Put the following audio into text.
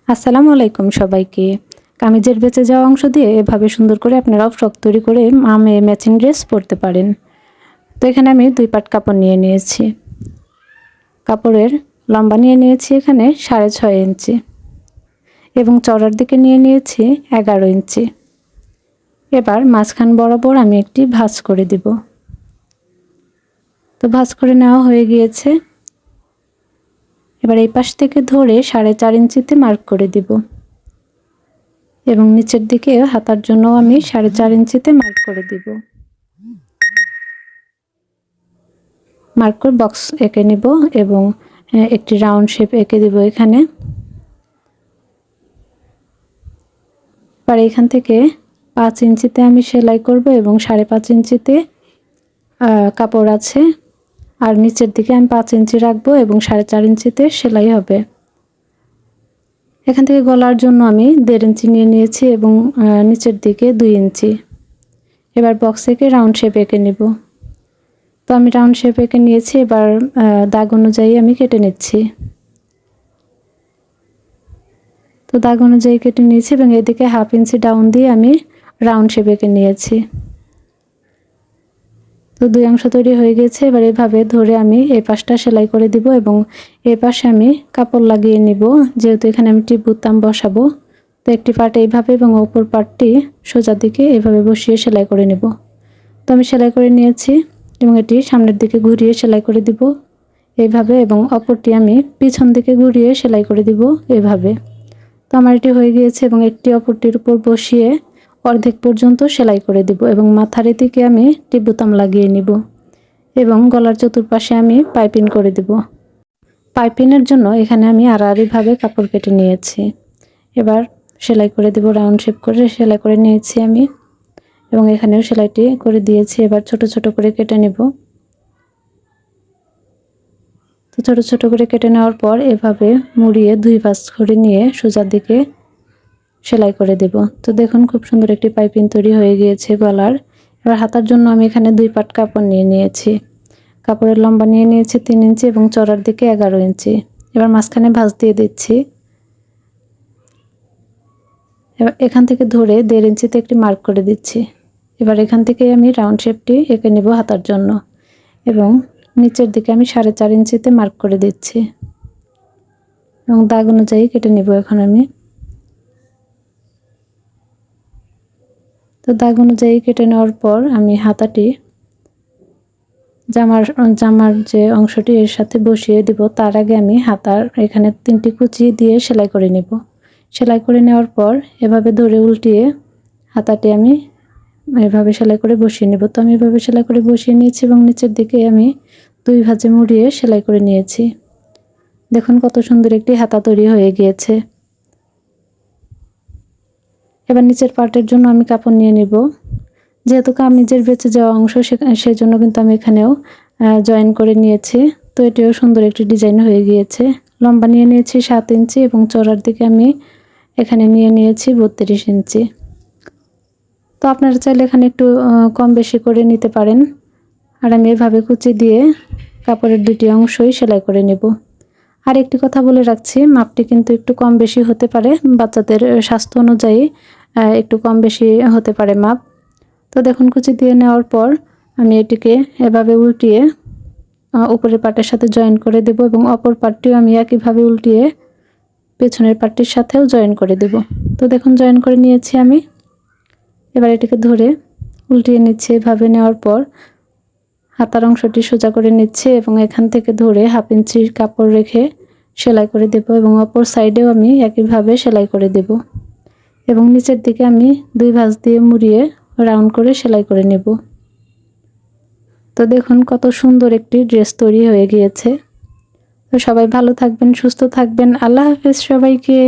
আসসালামু আলাইকুম সবাইকে। কামিজের বেঁচে যাওয়া অংশ দিয়ে এভাবে সুন্দর করে আপনারাও ফ্রক তৈরি করে মেয়ে ম্যাচিং ড্রেস পরতে পারেন। তো এখানে আমি 2 পাট কাপড় নিয়ে নিয়েছি। কাপড়ের লম্বা নিয়ে নিয়েছি এখানে 6.5 ইঞ্চি এবং চওড়ার দিকে নিয়ে নিয়েছি 11 ইঞ্চি। এবার মাঝখান বরাবর আমি একটি ভাঁজ করে দিব। তো ভাঁজ করে নেওয়া হয়ে গিয়েছে। এবার এই পাশ থেকে ধরে 4.5 ইঞ্চিতে মার্ক করে দিব এবং নিচের দিকে হাতার জন্য আমি 4.5 ইঞ্চিতে মার্ক করে দিব। মার্ক করে বক্স এঁকে নিব এবং একটি রাউন্ড শেপ এঁকে দিব এখানে। এবার এখান থেকে 5 ইঞ্চিতে আমি সেলাই করব এবং 5.5 ইঞ্চিতে কাপড় আছে, আর নিচের দিকে আমি 5 ইঞ্চি রাখবো এবং 4.5 ইঞ্চিতে সেলাই হবে। এখান থেকে গলার জন্য আমি 1.5 ইঞ্চি নিয়ে নিয়েছি এবং নিচের দিকে 2 ইঞ্চি। এবার বক্স এঁকে রাউন্ড শেপ এঁকে নিব। তো আমি রাউন্ড শেপ এঁকে নিয়েছি। এবার দাগ অনুযায়ী আমি কেটে নিচ্ছি। তো দাগ অনুযায়ী কেটে নিয়েছি এবং এদিকে 1/2 ইঞ্চি ডাউন দিয়ে আমি রাউন্ড শেপ এঁকে নিয়েছি। তো 2 অংশ তৈরি হয়ে গেছে। এবার এভাবে ধরে আমি এই পাশটা সেলাই করে দিব এবং এই পাশে আমি কাপড় লাগিয়ে নিব, যেহেতু এখানে আমি টিপ বুতাম বসাবো। তো একটি পার্ট এইভাবে এবং অপর পার্টটি সোজা দিকে এভাবে বসিয়ে সেলাই করে নেব। তো আমি সেলাই করে নিয়েছি এবং এটি সামনের দিকে ঘুরিয়ে সেলাই করে দিব এইভাবে, এবং অপরটি আমি পিছন দিকে ঘুরিয়ে সেলাই করে দিব এভাবে। তো আমার এটি হয়ে গিয়েছে এবং একটি অপরটির উপর বসিয়ে অর্ধেক পর্যন্ত সেলাই করে দিব এবং মাথার দিকে আমি টিপ বোতাম লাগিয়ে নিব এবং গলার চতুর্পাশে আমি পাইপিং করে দিব। পাইপিংয়ের জন্য এখানে আমি আড়াআড়িভাবে কাপড় কেটে নিয়েছি। এবার সেলাই করে দেব, রাউন্ড শেপ করে সেলাই করে নিয়েছি আমি এবং এখানেও সেলাইটি করে দিয়েছি। এবার ছোট ছোট করে কেটে নেব। তো ছোট ছোট করে কেটে নেওয়ার পর এভাবে মুড়িয়ে 2 ভাঁজ করে নিয়ে সোজা দিকে সেলাই করে দেব। তো দেখুন খুব সুন্দর একটি পাইপিং তৈরি হয়ে গিয়েছে গলার। এবার হাতার জন্য আমি এখানে 2 পাট কাপড় নিয়ে নিয়েছি। কাপড়ের লম্বা নিয়ে নিয়েছি 3 ইঞ্চি এবং চওড়ার দিকে 11 ইঞ্চি। এবার মাঝখানে ভাঁজ দিয়ে দিচ্ছি। এবার এখান থেকে ধরে 1.5 ইঞ্চিতে একটি মার্ক করে দিচ্ছি। এবার এখান থেকে আমি রাউন্ড শেপটি এঁকে নেব হাতার জন্য এবং নিচের দিকে আমি 4.5 ইঞ্চিতে মার্ক করে দিচ্ছি এবং দাগ অনুযায়ী কেটে নেব এখন আমি। তো দাগ অনুযায়ী কেটে নেওয়ার পর আমি হাতাটি জামার যে অংশটি এর সাথে বসিয়ে দিব। তার আগে আমি হাতার এখানে 3টি কুচি দিয়ে সেলাই করে নেব। সেলাই করে নেওয়ার পর এভাবে ধরে উল্টিয়ে হাতাটি আমি এভাবে সেলাই করে বসিয়ে নেব। তো আমি এভাবে সেলাই করে বসিয়ে নিয়েছি এবং নিচের দিকে আমি 2 ভাঁজে মুড়িয়ে সেলাই করে নিয়েছি। দেখুন কত সুন্দর একটি হাতা তৈরি হয়ে গিয়েছে। এবার নিচের পার্টের জন্য আমি কাপড় নিয়ে নেব। যেহেতু কামিজের বেঁচে যাওয়া অংশ সেজন্য কিন্তু আমি এখানেও জয়েন করে নিয়েছি। তো এটিও সুন্দর একটি ডিজাইন হয়ে গিয়েছে। লম্বা নিয়ে নিয়েছি 7 ইঞ্চি এবং চওড়ার দিকে আমি এখানে নিয়ে নিয়েছি 32 ইঞ্চি। তো আপনারা চাইলে এখানে একটু কম বেশি করে নিতে পারেন। আর আমি এভাবে কুচি দিয়ে কাপড়ের 2টি অংশই সেলাই করে নেব। আর একটি কথা বলে রাখছি, মাপটি কিন্তু একটু কম বেশি হতে পারে, বাচ্চাদের স্বাস্থ্য অনুযায়ী একটু কম বেশি হতে পারে মাপ। তো দেখুন কুচি দিয়ে নেওয়ার পর আমি এটিকে এভাবে উল্টিয়ে উপরের পার্টের সাথে জয়েন করে দেব এবং অপর পার্টটিও আমি একইভাবে উল্টিয়ে পেছনের পার্টটির সাথেও জয়েন করে দেব। তো দেখুন জয়েন করে নিয়েছি আমি। এবার এটিকে ধরে উল্টিয়ে নিচ্ছি। এভাবে নেওয়ার পর হাতার অংশটি সোজা করে নিচ্ছি এবং এখান থেকে ধরে 1/2 ইঞ্চি কাপড় রেখে সেলাই করে দেব এবং অপর সাইডেও আমি একইভাবে সেলাই করে দেব এবং নিচের দিকে আমি 2 ভাঁজ দিয়ে মুড়িয়ে রাউন্ড করে সেলাই করে নেব। তো দেখুন কত সুন্দর একটি ড্রেস তৈরি হয়ে গিয়েছে। তো সবাই ভালো থাকবেন, সুস্থ থাকবেন। আল্লাহ হাফেজ সবাইকে।